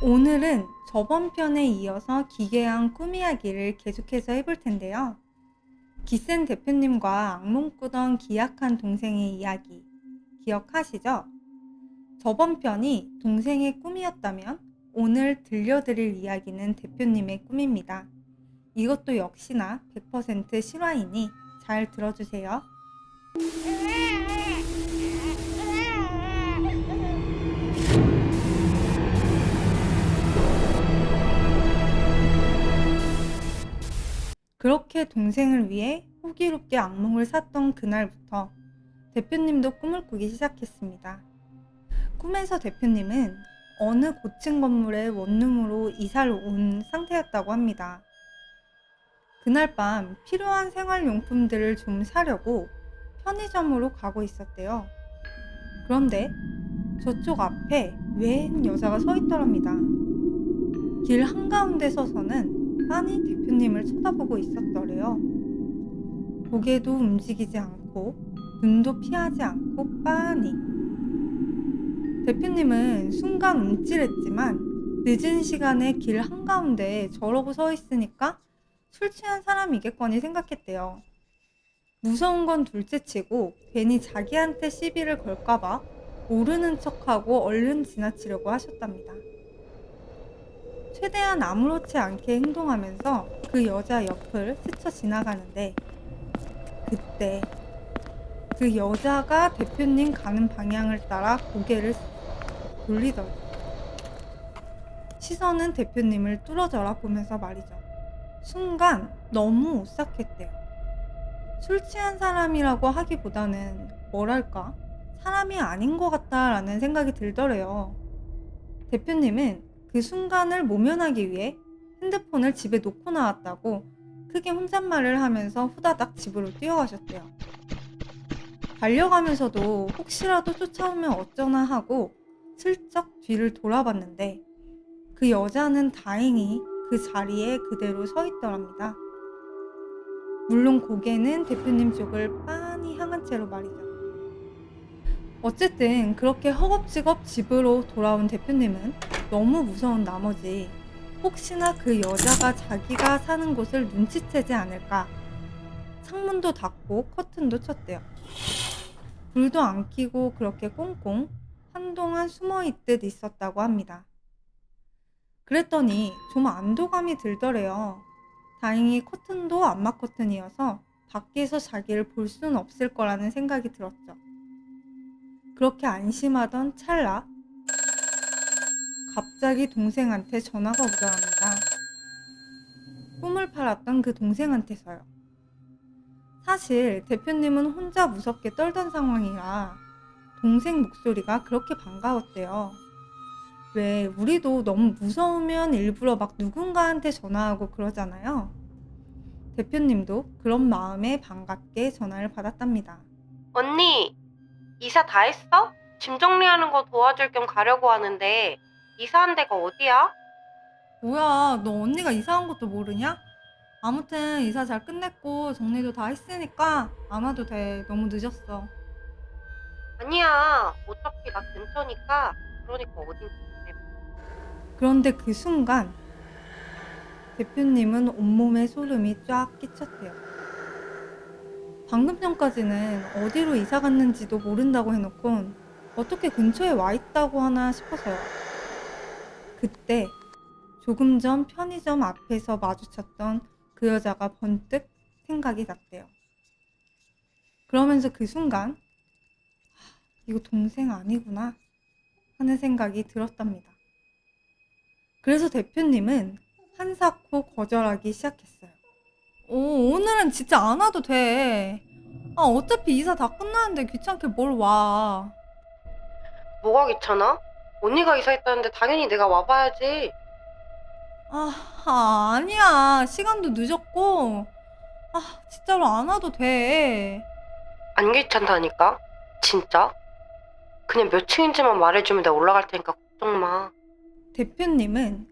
오늘은 저번 편에 이어서 기괴한 꿈 이야기를 계속해서 해볼 텐데요. 기센 대표님과 악몽 꾸던 기약한 동생의 이야기 기억하시죠? 저번 편이 동생의 꿈이었다면 오늘 들려드릴 이야기는 대표님의 꿈입니다. 이것도 역시나 100% 실화이니 잘 들어주세요. 그렇게 동생을 위해 호기롭게 악몽을 샀던 그날부터 대표님도 꿈을 꾸기 시작했습니다. 꿈에서 대표님은 어느 고층 건물의 원룸으로 이사를 온 상태였다고 합니다. 그날 밤 필요한 생활용품들을 좀 사려고 편의점으로 가고 있었대요. 그런데 저쪽 앞에 웬 여자가 서 있더랍니다. 길 한가운데 서서는 빤히 대표님을 쳐다보고 있었더래요. 고개도 움직이지 않고 눈도 피하지 않고 빤히. 대표님은 순간 움찔했지만 늦은 시간에 길 한가운데 저러고 서 있으니까 술 취한 사람이겠거니 생각했대요. 무서운 건 둘째치고 괜히 자기한테 시비를 걸까봐 모르는 척하고 얼른 지나치려고 하셨답니다. 최대한 아무렇지 않게 행동하면서 그 여자 옆을 스쳐 지나가는데 그때 그 여자가 대표님 가는 방향을 따라 고개를 돌리더니 시선은 대표님을 뚫어져라 보면서 말이죠. 순간 너무 오싹했대요. 술 취한 사람이라고 하기보다는 뭐랄까 사람이 아닌 것 같다라는 생각이 들더래요. 대표님은 그 순간을 모면하기 위해 핸드폰을 집에 놓고 나왔다고 크게 혼잣말을 하면서 후다닥 집으로 뛰어가셨대요. 달려가면서도 혹시라도 쫓아오면 어쩌나 하고 슬쩍 뒤를 돌아봤는데 그 여자는 다행히 그 자리에 그대로 서 있더랍니다. 물론 고개는 대표님 쪽을 빤히 향한 채로 말이죠. 어쨌든 그렇게 허겁지겁 집으로 돌아온 대표님은 너무 무서운 나머지 혹시나 그 여자가 자기가 사는 곳을 눈치채지 않을까 창문도 닫고 커튼도 쳤대요. 불도 안 켜고 그렇게 꽁꽁 한동안 숨어있듯 있었다고 합니다. 그랬더니 좀 안도감이 들더래요. 다행히 커튼도 암막 커튼이어서 밖에서 자기를 볼 수는 없을 거라는 생각이 들었죠. 그렇게 안심하던 찰나 갑자기 동생한테 전화가 오더랍니다. 꿈을 팔았던 그 동생한테서요. 사실 대표님은 혼자 무섭게 떨던 상황이라 동생 목소리가 그렇게 반가웠대요. 왜 우리도 너무 무서우면 일부러 막 누군가한테 전화하고 그러잖아요. 대표님도 그런 마음에 반갑게 전화를 받았답니다. 언니, 이사 다 했어? 짐 정리하는 거 도와줄 겸 가려고 하는데 이사한 데가 어디야? 뭐야, 너 언니가 이사한 것도 모르냐? 아무튼 이사 잘 끝냈고 정리도 다 했으니까 안 와도 돼. 너무 늦었어. 아니야, 어차피 나 근처니까. 그러니까 어딘지 말해봐. 그런데 그 순간 대표님은 온몸에 소름이 쫙 끼쳤대요. 방금 전까지는 어디로 이사 갔는지도 모른다고 해놓곤 어떻게 근처에 와 있다고 하나 싶어서요. 그때 조금 전 편의점 앞에서 마주쳤던 그 여자가 번뜩 생각이 났대요. 그러면서 그 순간 이거 동생 아니구나 하는 생각이 들었답니다. 그래서 대표님은 한사코 거절하기 시작했어요. 오늘은 진짜 안 와도 돼. 어차피 이사 다 끝나는데 귀찮게 뭘 와. 뭐가 귀찮아? 언니가 이사했다는데 당연히 내가 와봐야지. 아니야. 시간도 늦었고. 진짜로 안 와도 돼. 안 귀찮다니까? 진짜? 그냥 몇 층인지만 말해주면 내가 올라갈 테니까 걱정 마. 대표님은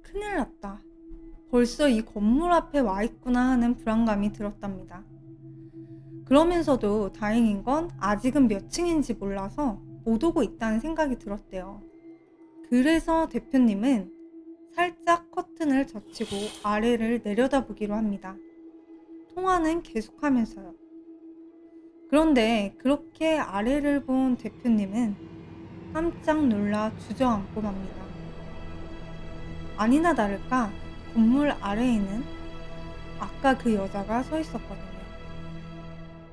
큰일 났다. 벌써 이 건물 앞에 와 있구나 하는 불안감이 들었답니다. 그러면서도 다행인 건 아직은 몇 층인지 몰라서 못 오고 있다는 생각이 들었대요. 그래서 대표님은 살짝 커튼을 젖히고 아래를 내려다보기로 합니다. 통화는 계속하면서요. 그런데 그렇게 아래를 본 대표님은 깜짝 놀라 주저앉고 맙니다. 아니나 다를까 건물 아래에는 아까 그 여자가 서 있었거든요.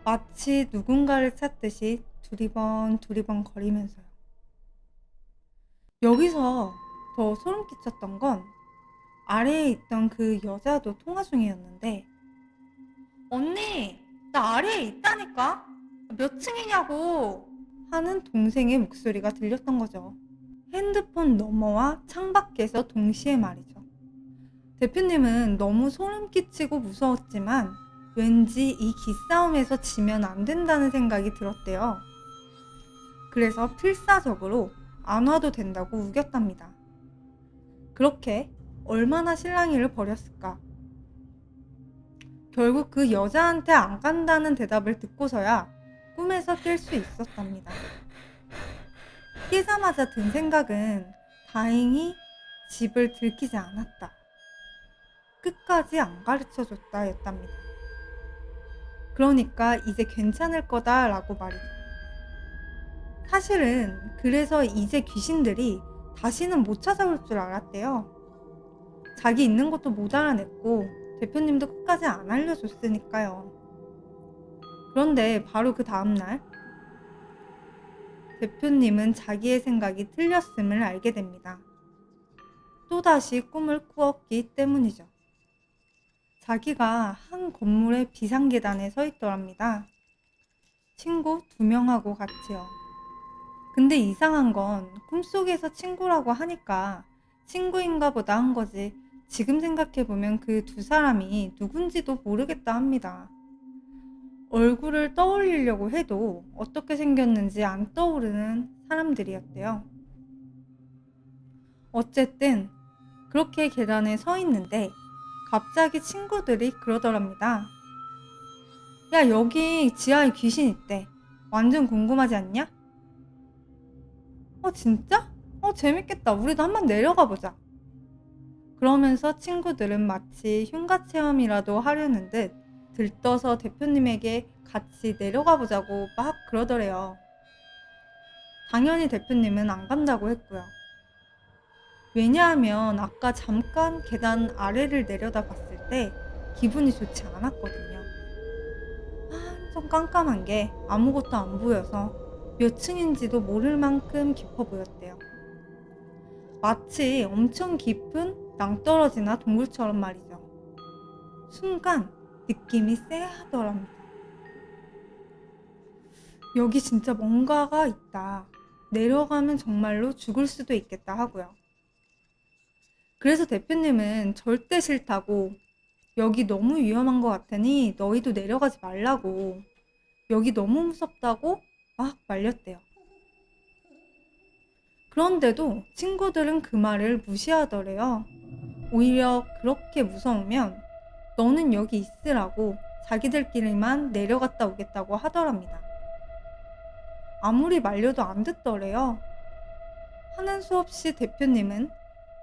마치 누군가를 찾듯이 두리번 거리면서요. 여기서 더 소름 끼쳤던 건 아래에 있던 그 여자도 통화 중이었는데, 언니, 나 아래에 있다니까? 몇 층이냐고! 하는 동생의 목소리가 들렸던 거죠. 핸드폰 너머와 창밖에서 동시에 말이죠. 대표님은 너무 소름 끼치고 무서웠지만 왠지 이 기싸움에서 지면 안 된다는 생각이 들었대요. 그래서 필사적으로 안 와도 된다고 우겼답니다. 그렇게 얼마나 실랑이를 벌였을까. 결국 그 여자한테 안 간다는 대답을 듣고서야 꿈에서 깰 수 있었답니다. 깨자마자 든 생각은 다행히 집을 들키지 않았다. 끝까지 안 가르쳐줬다 였답니다. 그러니까 이제 괜찮을 거다 라고 말이죠. 사실은 그래서 이제 귀신들이 다시는 못 찾아올 줄 알았대요. 자기 있는 것도 못 알아냈고 대표님도 끝까지 안 알려줬으니까요. 그런데 바로 그 다음날 대표님은 자기의 생각이 틀렸음을 알게 됩니다. 또다시 꿈을 꾸었기 때문이죠. 자기가 한 건물의 비상계단에 서 있더랍니다. 친구 2명하고 같이요. 근데 이상한 건 꿈속에서 친구라고 하니까 친구인가 보다 한 거지, 지금 생각해보면 그 2사람이 누군지도 모르겠다 합니다. 얼굴을 떠올리려고 해도 어떻게 생겼는지 안 떠오르는 사람들이었대요. 어쨌든 그렇게 계단에 서 있는데 갑자기 친구들이 그러더랍니다. 야, 여기 지하에 귀신 있대. 완전 궁금하지 않냐? 진짜? 재밌겠다. 우리도 한번 내려가 보자. 그러면서 친구들은 마치 흉가 체험이라도 하려는 듯 들떠서 대표님에게 같이 내려가 보자고 막 그러더래요. 당연히 대표님은 안 간다고 했고요. 왜냐하면 아까 잠깐 계단 아래를 내려다 봤을 때 기분이 좋지 않았거든요. 완전 깜깜한 게 아무것도 안 보여서 몇 층인지도 모를 만큼 깊어 보였대요. 마치 엄청 깊은 낭떠러지나 동굴처럼 말이죠. 순간 느낌이 쎄하더랍니다. 여기 진짜 뭔가가 있다. 내려가면 정말로 죽을 수도 있겠다 하고요. 그래서 대표님은 절대 싫다고, 여기 너무 위험한 것 같으니 너희도 내려가지 말라고, 여기 너무 무섭다고 막 말렸대요. 그런데도 친구들은 그 말을 무시하더래요. 오히려 그렇게 무서우면 너는 여기 있으라고 자기들끼리만 내려갔다 오겠다고 하더랍니다. 아무리 말려도 안 듣더래요. 하는 수 없이 대표님은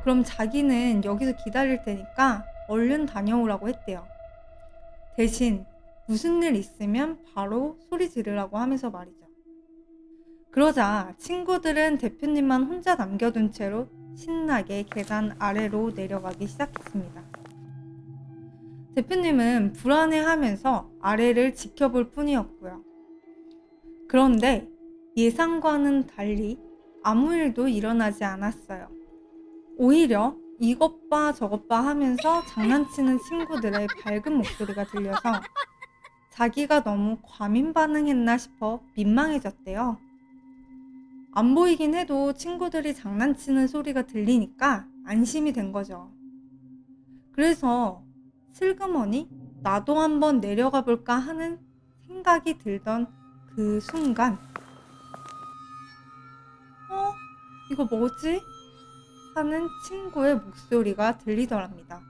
그럼 자기는 여기서 기다릴 테니까 얼른 다녀오라고 했대요. 대신 무슨 일 있으면 바로 소리 지르라고 하면서 말이죠. 그러자 친구들은 대표님만 혼자 남겨둔 채로 신나게 계단 아래로 내려가기 시작했습니다. 대표님은 불안해하면서 아래를 지켜볼 뿐이었고요. 그런데 예상과는 달리 아무 일도 일어나지 않았어요. 오히려 이것 봐 저것 봐 하면서 장난치는 친구들의 밝은 목소리가 들려서 자기가 너무 과민 반응했나 싶어 민망해졌대요. 안 보이긴 해도 친구들이 장난치는 소리가 들리니까 안심이 된 거죠. 그래서 슬그머니 나도 한번 내려가 볼까 하는 생각이 들던 그 순간, 이거 뭐지? 하는 친구의 목소리가 들리더랍니다.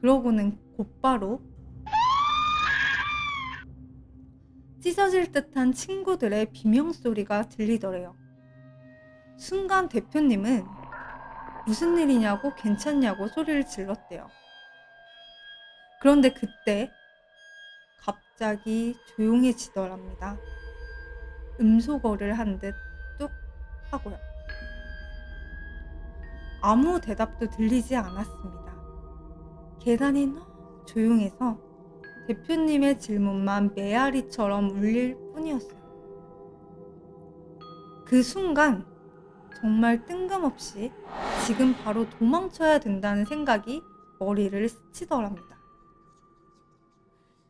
그러고는 곧바로 찢어질 듯한 친구들의 비명소리가 들리더래요. 순간 대표님은 무슨 일이냐고 괜찮냐고 소리를 질렀대요. 그런데 그때 갑자기 조용해지더랍니다. 음소거를 한 듯 뚝 하고요. 아무 대답도 들리지 않았습니다. 계단이 너무 조용해서 대표님의 질문만 메아리처럼 울릴 뿐이었어요. 그 순간 정말 뜬금없이 지금 바로 도망쳐야 된다는 생각이 머리를 스치더랍니다.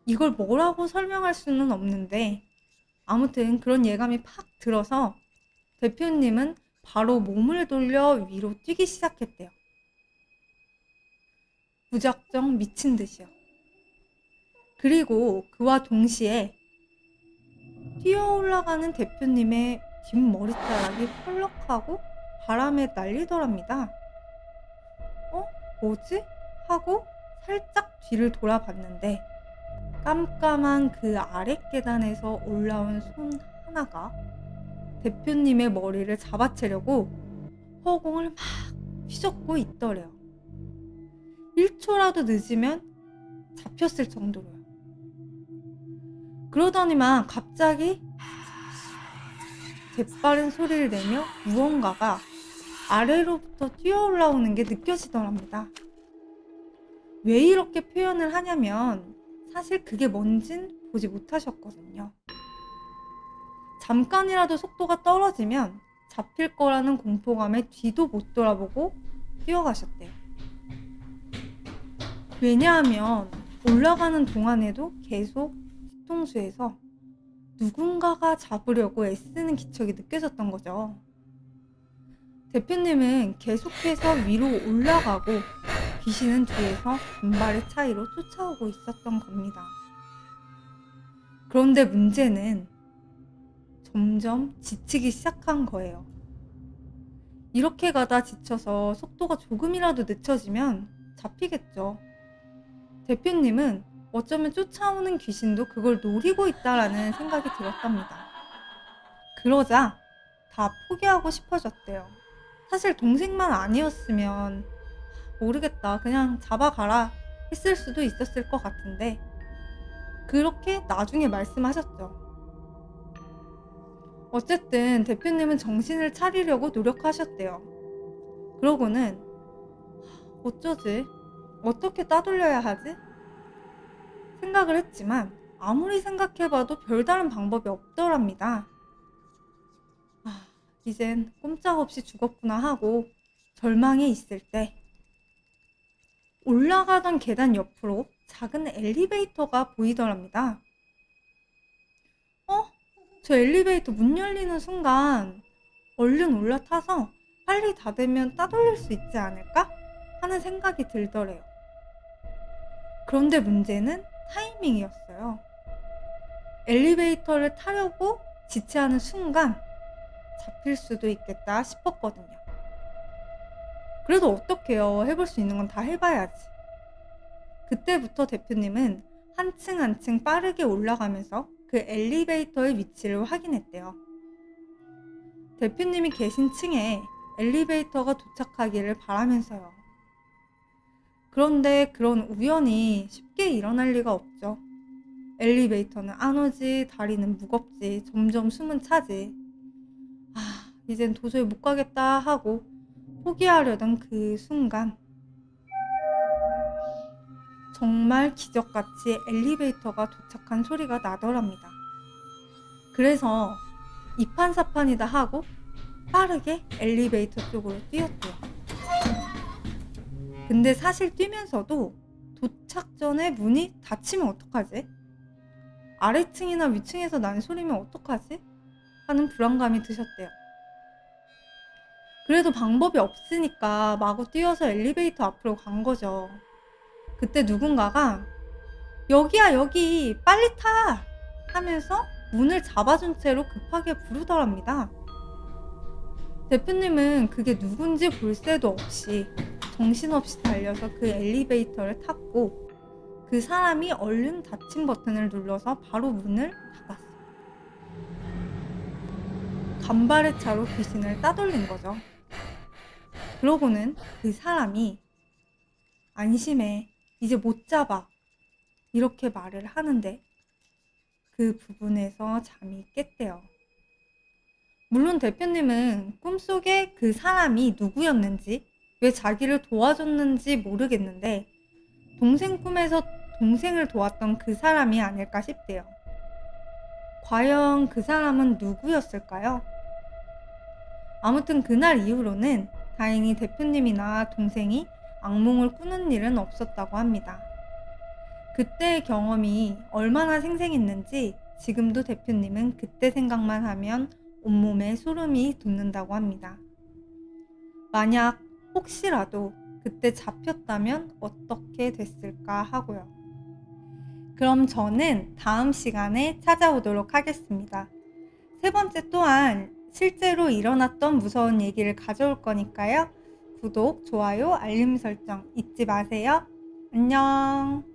이걸 뭐라고 설명할 수는 없는데 아무튼 그런 예감이 팍 들어서 대표님은 바로 몸을 돌려 위로 뛰기 시작했대요. 무작정 미친 듯이요. 그리고 그와 동시에 뛰어 올라가는 대표님의 뒷머리자락이 펄럭하고 바람에 날리더랍니다. 뭐지? 하고 살짝 뒤를 돌아봤는데 깜깜한 그 아래 계단에서 올라온 손 하나가 대표님의 머리를 잡아채려고 허공을 막 휘젓고 있더래요. 1초라도 늦으면 잡혔을 정도로요. 그러더니만 갑자기 재빠른 소리를 내며 무언가가 아래로부터 뛰어 올라오는 게 느껴지더랍니다. 왜 이렇게 표현을 하냐면 사실 그게 뭔진 보지 못하셨거든요. 잠깐이라도 속도가 떨어지면 잡힐 거라는 공포감에 뒤도 못 돌아보고 뛰어가셨대요. 왜냐하면 올라가는 동안에도 계속 뒤통수에서 누군가가 잡으려고 애쓰는 기척이 느껴졌던 거죠. 대표님은 계속해서 위로 올라가고 귀신은 뒤에서 간발의 차이로 쫓아오고 있었던 겁니다. 그런데 문제는 점점 지치기 시작한 거예요. 이렇게 가다 지쳐서 속도가 조금이라도 늦춰지면 잡히겠죠. 대표님은 어쩌면 쫓아오는 귀신도 그걸 노리고 있다라는 생각이 들었답니다. 그러자 다 포기하고 싶어졌대요. 사실 동생만 아니었으면 모르겠다, 그냥 잡아가라 했을 수도 있었을 것 같은데 그렇게 나중에 말씀하셨죠. 어쨌든 대표님은 정신을 차리려고 노력하셨대요. 그러고는 어쩌지? 어떻게 따돌려야 하지? 생각을 했지만 아무리 생각해봐도 별다른 방법이 없더랍니다. 이젠 꼼짝없이 죽었구나 하고 절망에 있을 때 올라가던 계단 옆으로 작은 엘리베이터가 보이더랍니다. 저 엘리베이터 문 열리는 순간 얼른 올라타서 빨리 닫으면 따돌릴 수 있지 않을까? 하는 생각이 들더래요. 그런데 문제는 타이밍이었어요. 엘리베이터를 타려고 지체하는 순간 잡힐 수도 있겠다 싶었거든요. 그래도 어떡해요. 해볼 수 있는 건 다 해봐야지. 그때부터 대표님은 한 층 한 층 빠르게 올라가면서 그 엘리베이터의 위치를 확인했대요. 대표님이 계신 층에 엘리베이터가 도착하기를 바라면서요. 그런데 그런 우연이 쉽게 일어날 리가 없죠. 엘리베이터는 안 오지, 다리는 무겁지, 점점 숨은 차지. 이젠 도저히 못 가겠다 하고 포기하려던 그 순간 정말 기적같이 엘리베이터가 도착한 소리가 나더랍니다. 그래서 이판사판이다 하고 빠르게 엘리베이터 쪽으로 뛰었대요. 근데 사실 뛰면서도 도착 전에 문이 닫히면 어떡하지? 아래층이나 위층에서 나는 소리면 어떡하지? 하는 불안감이 드셨대요. 그래도 방법이 없으니까 마구 뛰어서 엘리베이터 앞으로 간 거죠. 그때 누군가가 여기야 여기 빨리 타! 하면서 문을 잡아준 채로 급하게 부르더랍니다. 대표님은 그게 누군지 볼 새도 없이 정신없이 달려서 그 엘리베이터를 탔고 그 사람이 얼른 닫힌 버튼을 눌러서 바로 문을 닫았어요. 간발의 차로 귀신을 따돌린 거죠. 그러고는 그 사람이 안심해, 이제 못 잡아, 이렇게 말을 하는데 그 부분에서 잠이 깼대요. 물론 대표님은 꿈속에 그 사람이 누구였는지, 왜 자기를 도와줬는지 모르겠는데 동생 꿈에서 동생을 도왔던 그 사람이 아닐까 싶대요. 과연 그 사람은 누구였을까요? 아무튼 그날 이후로는 다행히 대표님이나 동생이 악몽을 꾸는 일은 없었다고 합니다. 그때의 경험이 얼마나 생생했는지 지금도 대표님은 그때 생각만 하면 온몸에 소름이 돋는다고 합니다. 만약 혹시라도 그때 잡혔다면 어떻게 됐을까 하고요. 그럼 저는 다음 시간에 찾아오도록 하겠습니다. 세 번째 또한 실제로 일어났던 무서운 얘기를 가져올 거니까요. 구독, 좋아요, 알림 설정 잊지 마세요. 안녕.